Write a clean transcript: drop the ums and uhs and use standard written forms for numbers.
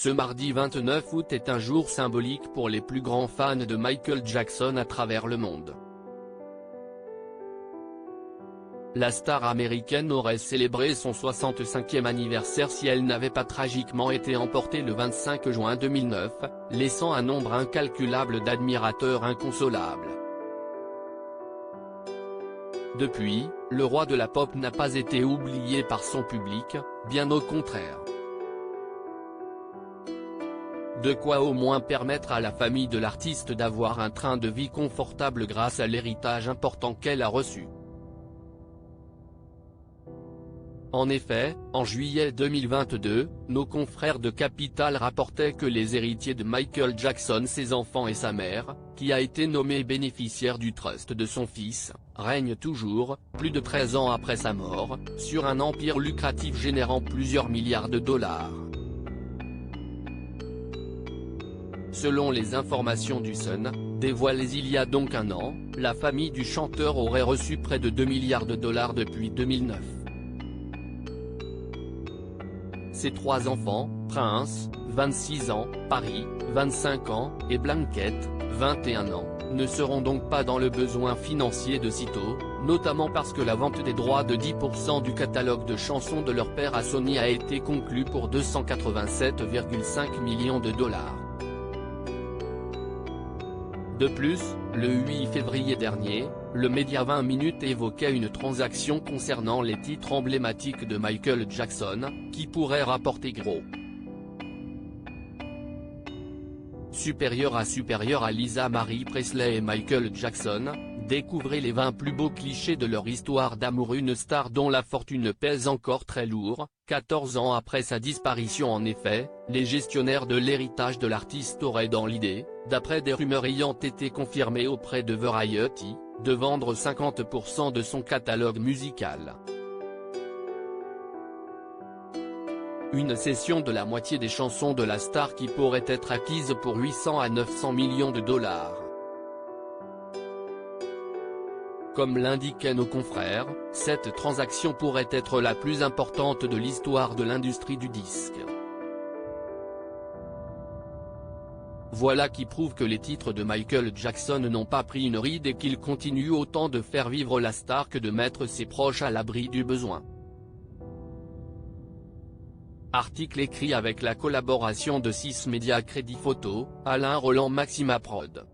Ce mardi 29 août est un jour symbolique pour les plus grands fans de Michael Jackson à travers le monde. La star américaine aurait célébré son 65e anniversaire si elle n'avait pas tragiquement été emportée le 25 juin 2009, laissant un nombre incalculable d'admirateurs inconsolables. Depuis, le roi de la pop n'a pas été oublié par son public, bien au contraire. De quoi au moins permettre à la famille de l'artiste d'avoir un train de vie confortable grâce à l'héritage important qu'elle a reçu. En effet, en juillet 2022, nos confrères de Capital rapportaient que les héritiers de Michael Jackson, ses enfants et sa mère, qui a été nommée bénéficiaire du trust de son fils, règnent toujours, plus de 13 ans après sa mort, sur un empire lucratif générant plusieurs milliards de dollars. Selon les informations du Sun, dévoilées il y a donc un an, la famille du chanteur aurait reçu près de 2 milliards de dollars depuis 2009. Ses trois enfants, Prince, 26 ans, Paris, 25 ans, et Blanket, 21 ans, ne seront donc pas dans le besoin financier de sitôt, notamment parce que la vente des droits de 10% du catalogue de chansons de leur père à Sony a été conclue pour 287,5 millions de dollars. De plus, le 8 février dernier, le média 20 minutes évoquait une transaction concernant les titres emblématiques de Michael Jackson, qui pourrait rapporter gros. Supérieur à Lisa Marie Presley et Michael Jackson, découvrez les 20 plus beaux clichés de leur histoire d'amour. Une star dont la fortune pèse encore très lourd, 14 ans après sa disparition. En effet, les gestionnaires de l'héritage de l'artiste auraient dans l'idée, d'après des rumeurs ayant été confirmées auprès de Variety, de vendre 50% de son catalogue musical. Une cession de la moitié des chansons de la star qui pourrait être acquise pour 800 à 900 millions de dollars. Comme l'indiquaient nos confrères, cette transaction pourrait être la plus importante de l'histoire de l'industrie du disque. Voilà qui prouve que les titres de Michael Jackson n'ont pas pris une ride et qu'il continue autant de faire vivre la star que de mettre ses proches à l'abri du besoin. Article écrit avec la collaboration de 6 médias Crédit Photo, Alain Roland, Maxima Prod.